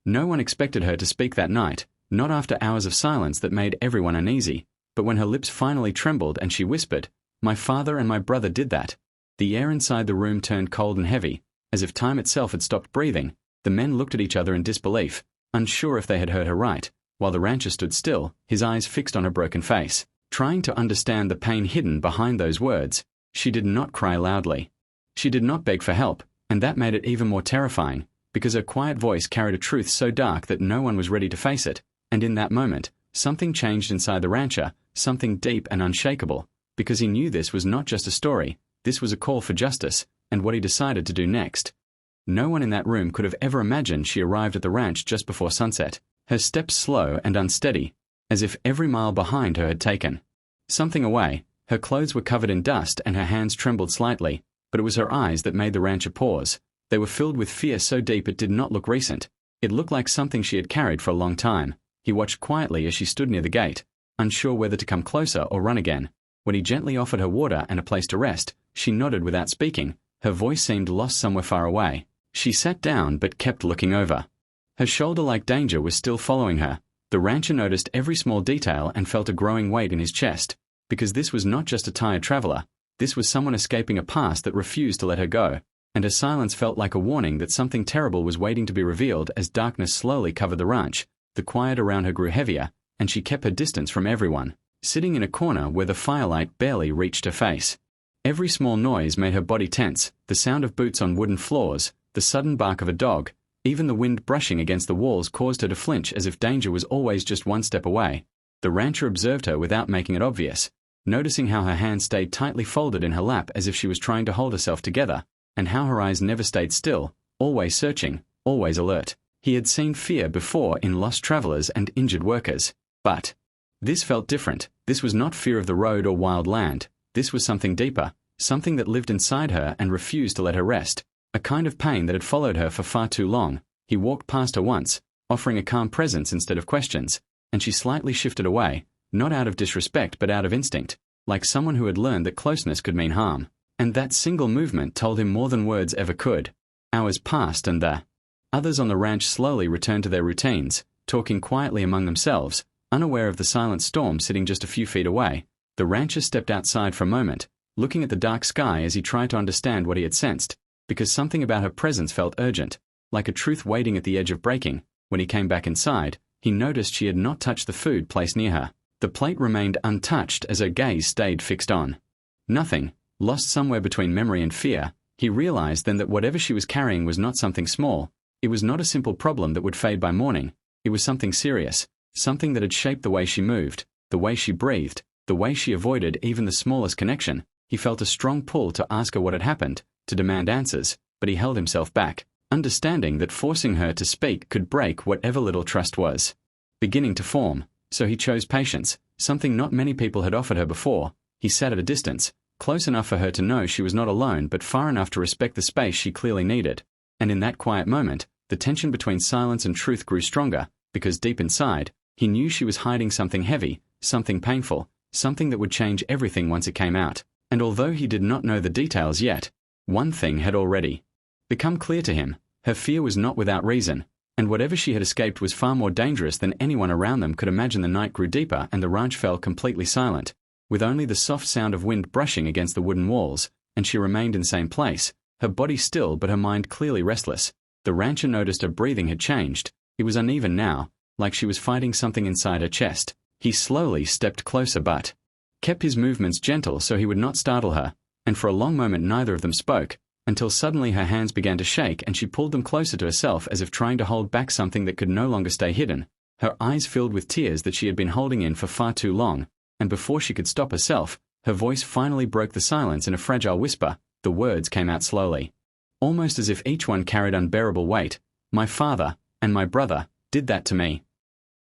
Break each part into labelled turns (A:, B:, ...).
A: No one expected her to speak that night, not after hours of silence that made everyone uneasy, but when her lips finally trembled and she whispered, "My father and my brother did that." The air inside the room turned cold and heavy, as if time itself had stopped breathing. The men looked at each other in disbelief, unsure if they had heard her right, while the rancher stood still, his eyes fixed on her broken face, trying to understand the pain hidden behind those words. She did not cry loudly. She did not beg for help, and that made it even more terrifying, because her quiet voice carried a truth so dark that no one was ready to face it, and in that moment, something changed inside the rancher, something deep and unshakable, because he knew this was not just a story, this was a call for justice, and what he decided to do next. No one in that room could have ever imagined she arrived at the ranch just before sunset, her steps slow and unsteady, as if every mile behind her had taken something away. Her clothes were covered in dust and her hands trembled slightly, but it was her eyes that made the rancher pause. They were filled with fear so deep it did not look recent. It looked like something she had carried for a long time. He watched quietly as she stood near the gate, unsure whether to come closer or run again. When he gently offered her water and a place to rest, she nodded without speaking. Her voice seemed lost somewhere far away. She sat down but kept looking over. Her shoulder-like danger was still following her. The rancher noticed every small detail and felt a growing weight in his chest, because this was not just a tired traveler. This was someone escaping a past that refused to let her go, and her silence felt like a warning that something terrible was waiting to be revealed. As darkness slowly covered the ranch, the quiet around her grew heavier, and she kept her distance from everyone, sitting in a corner where the firelight barely reached her face. Every small noise made her body tense, the sound of boots on wooden floors, the sudden bark of a dog, even the wind brushing against the walls caused her to flinch as if danger was always just one step away. The rancher observed her without making it obvious, noticing how her hands stayed tightly folded in her lap as if she was trying to hold herself together, and how her eyes never stayed still, always searching, always alert. He had seen fear before in lost travelers and injured workers, but this felt different. This was not fear of the road or wild land. This was something deeper, something that lived inside her and refused to let her rest, a kind of pain that had followed her for far too long. He walked past her once, offering a calm presence instead of questions, and she slightly shifted away, not out of disrespect but out of instinct, like someone who had learned that closeness could mean harm. And that single movement told him more than words ever could. Hours passed and the others on the ranch slowly returned to their routines, talking quietly among themselves, unaware of the silent storm sitting just a few feet away. The rancher stepped outside for a moment, looking at the dark sky as he tried to understand what he had sensed, because something about her presence felt urgent, like a truth waiting at the edge of breaking. When he came back inside, he noticed she had not touched the food placed near her. The plate remained untouched as her gaze stayed fixed on nothing. Lost somewhere between memory and fear, he realized then that whatever she was carrying was not something small. It was not a simple problem that would fade by morning. It was something serious, something that had shaped the way she moved, the way she breathed, the way she avoided even the smallest connection. He felt a strong pull to ask her what had happened, to demand answers, but he held himself back, understanding that forcing her to speak could break whatever little trust was beginning to form. So he chose patience, something not many people had offered her before. He sat at a distance, close enough for her to know she was not alone but far enough to respect the space she clearly needed. And in that quiet moment, the tension between silence and truth grew stronger, because deep inside, he knew she was hiding something heavy, something painful, something that would change everything once it came out. And although he did not know the details yet, one thing had already become clear to him. Her fear was not without reason, and whatever she had escaped was far more dangerous than anyone around them could imagine. The night grew deeper and the ranch fell completely silent, with only the soft sound of wind brushing against the wooden walls, and she remained in the same place, her body still but her mind clearly restless. The rancher noticed her breathing had changed. It was uneven now, like she was fighting something inside her chest. He slowly stepped closer but kept his movements gentle so he would not startle her, and for a long moment neither of them spoke, until suddenly her hands began to shake and she pulled them closer to herself as if trying to hold back something that could no longer stay hidden. Her eyes filled with tears that she had been holding in for far too long, and before she could stop herself, her voice finally broke the silence in a fragile whisper. The words came out slowly, almost as if each one carried unbearable weight. "My father and my brother did that to me."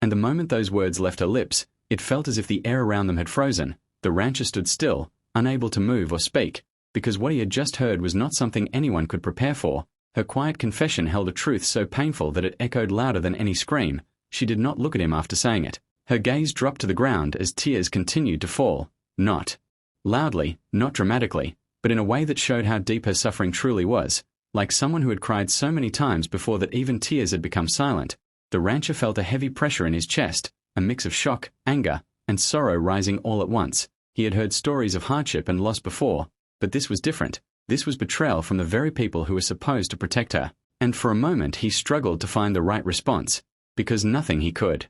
A: And the moment those words left her lips, it felt as if the air around them had frozen. The rancher stood still, unable to move or speak, because what he had just heard was not something anyone could prepare for. Her quiet confession held a truth so painful that it echoed louder than any scream. She did not look at him after saying it. Her gaze dropped to the ground as tears continued to fall, not loudly, not dramatically, but in a way that showed how deep her suffering truly was, like someone who had cried so many times before that even tears had become silent. The rancher felt a heavy pressure in his chest, a mix of shock, anger, and sorrow rising all at once. He had heard stories of hardship and loss before, but this was different. This was betrayal from the very people who were supposed to protect her. And for a moment he struggled to find the right response, because nothing he could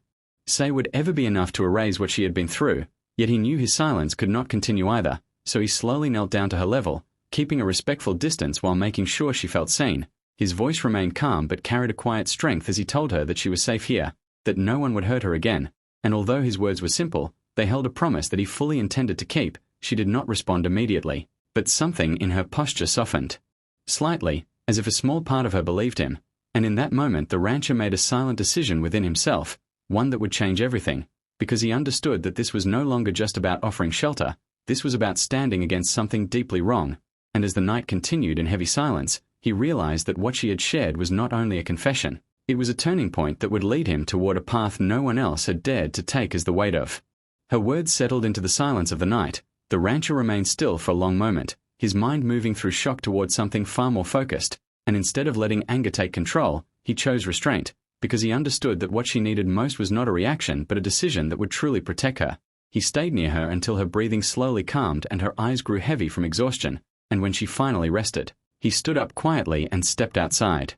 A: say would ever be enough to erase what she had been through, yet he knew his silence could not continue either, so he slowly knelt down to her level, keeping a respectful distance while making sure she felt seen. His voice remained calm but carried a quiet strength as he told her that she was safe here, that no one would hurt her again, and although his words were simple, they held a promise that he fully intended to keep. She did not respond immediately, but something in her posture softened slightly, as if a small part of her believed him, and in that moment the rancher made a silent decision within himself, one that would change everything, because he understood that this was no longer just about offering shelter, this was about standing against something deeply wrong, and as the night continued in heavy silence, he realized that what she had shared was not only a confession, it was a turning point that would lead him toward a path no one else had dared to take as the weight of. Her words settled into the silence of the night. The rancher remained still for a long moment, his mind moving through shock towards something far more focused, and instead of letting anger take control, he chose restraint, because he understood that what she needed most was not a reaction but a decision that would truly protect her. He stayed near her until her breathing slowly calmed and her eyes grew heavy from exhaustion, and when she finally rested, he stood up quietly and stepped outside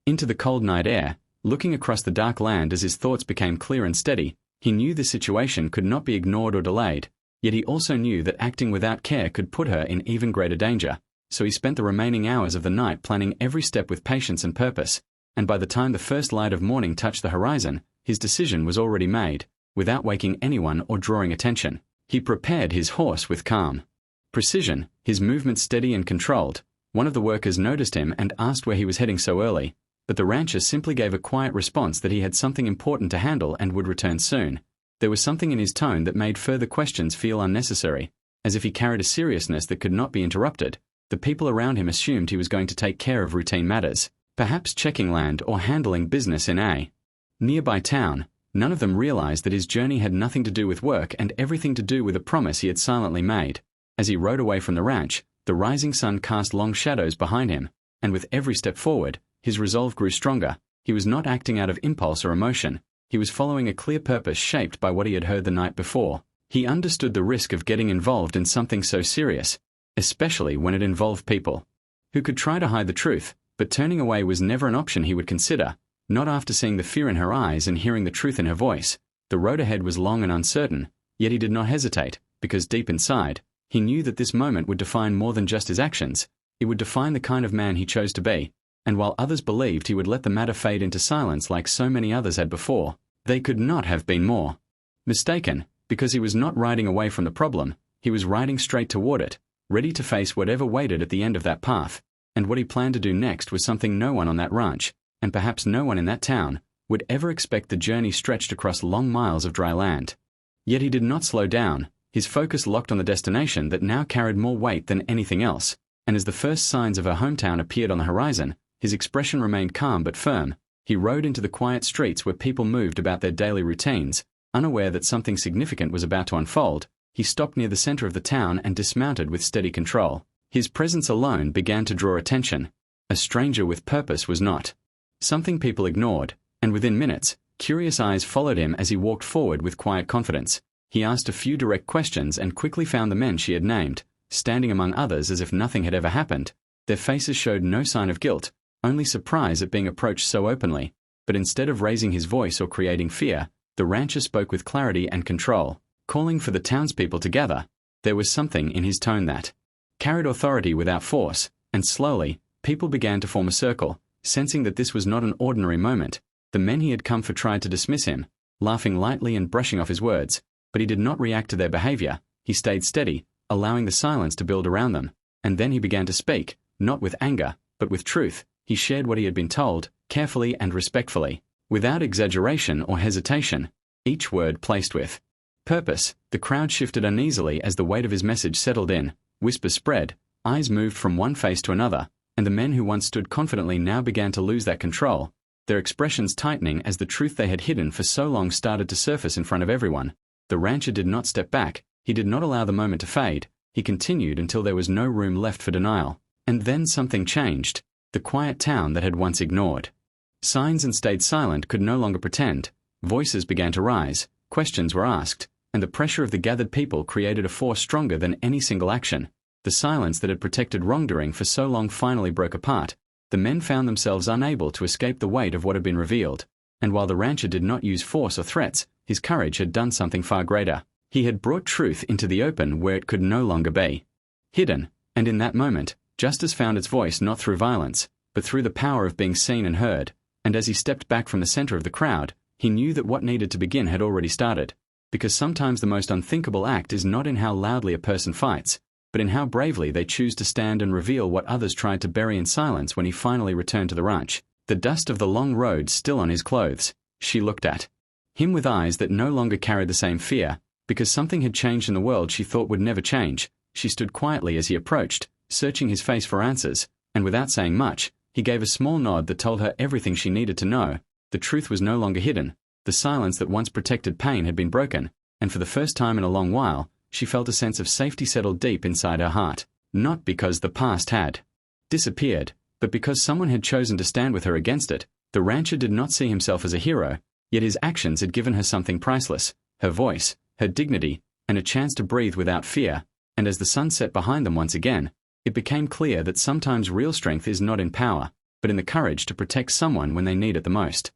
A: into the cold night air, looking across the dark land. As his thoughts became clear and steady, he knew the situation could not be ignored or delayed, yet he also knew that acting without care could put her in even greater danger, so he spent the remaining hours of the night planning every step with patience and purpose, and by the time the first light of morning touched the horizon, his decision was already made. Without waking anyone or drawing attention, he prepared his horse with calm precision, his movements steady and controlled. One of the workers noticed him and asked where he was heading so early, but the rancher simply gave a quiet response that he had something important to handle and would return soon. There was something in his tone that made further questions feel unnecessary, as if he carried a seriousness that could not be interrupted. The people around him assumed he was going to take care of routine matters, perhaps checking land or handling business in a nearby town. None of them realized that his journey had nothing to do with work and everything to do with a promise he had silently made. As he rode away from the ranch, the rising sun cast long shadows behind him, and with every step forward, his resolve grew stronger. He was not acting out of impulse or emotion. He was following a clear purpose shaped by what he had heard the night before. He understood the risk of getting involved in something so serious, especially when it involved people who could try to hide the truth, but turning away was never an option he would consider, not after seeing the fear in her eyes and hearing the truth in her voice. The road ahead was long and uncertain, yet he did not hesitate, because deep inside, he knew that this moment would define more than just his actions. It would define the kind of man he chose to be, and while others believed he would let the matter fade into silence like so many others had before, they could not have been more mistaken, because he was not riding away from the problem, he was riding straight toward it, ready to face whatever waited at the end of that path. And what he planned to do next was something no one on that ranch, and perhaps no one in that town, would ever expect. The journey stretched across long miles of dry land. Yet he did not slow down, his focus locked on the destination that now carried more weight than anything else, and as the first signs of her hometown appeared on the horizon, his expression remained calm but firm. He rode into the quiet streets where people moved about their daily routines, unaware that something significant was about to unfold. He stopped near the center of the town and dismounted with steady control. His presence alone began to draw attention. A stranger with purpose was not something people ignored, and within minutes, curious eyes followed him as he walked forward with quiet confidence. He asked a few direct questions and quickly found the men she had named, standing among others as if nothing had ever happened. Their faces showed no sign of guilt, only surprise at being approached so openly. But instead of raising his voice or creating fear, the rancher spoke with clarity and control, calling for the townspeople to gather. There was something in his tone that carried authority without force, and slowly, people began to form a circle, sensing that this was not an ordinary moment. The men he had come for tried to dismiss him, laughing lightly and brushing off his words, but he did not react to their behavior. He stayed steady, allowing the silence to build around them, and then he began to speak, not with anger, but with truth. He shared what he had been told, carefully and respectfully, without exaggeration or hesitation, each word placed with purpose. The crowd shifted uneasily as the weight of his message settled in, whispers spread, eyes moved from one face to another, and the men who once stood confidently now began to lose that control, their expressions tightening as the truth they had hidden for so long started to surface in front of everyone. The rancher did not step back, he did not allow the moment to fade, he continued until there was no room left for denial. And then something changed. The quiet town that had once ignored Signs and stayed silent could no longer pretend. Voices began to rise, questions were asked, and the pressure of the gathered people created a force stronger than any single action. The silence that had protected wrongdoing for so long finally broke apart. The men found themselves unable to escape the weight of what had been revealed. And while the rancher did not use force or threats, his courage had done something far greater. He had brought truth into the open where it could no longer be hidden. And in that moment, justice found its voice not through violence, but through the power of being seen and heard. And as he stepped back from the center of the crowd, he knew that what needed to begin had already started. Because sometimes the most unthinkable act is not in how loudly a person fights, but in how bravely they choose to stand and reveal what others tried to bury in silence. When he finally returned to the ranch, the dust of the long road still on his clothes, she looked at him with eyes that no longer carried the same fear, because something had changed in the world she thought would never change. She stood quietly as he approached, searching his face for answers, and without saying much, he gave a small nod that told her everything she needed to know. The truth was no longer hidden. The silence that once protected pain had been broken, and for the first time in a long while, she felt a sense of safety settle deep inside her heart. Not because the past had disappeared, but because someone had chosen to stand with her against it. The rancher did not see himself as a hero, yet his actions had given her something priceless: her voice, her dignity, and a chance to breathe without fear. And as the sun set behind them once again, it became clear that sometimes real strength is not in power, but in the courage to protect someone when they need it the most.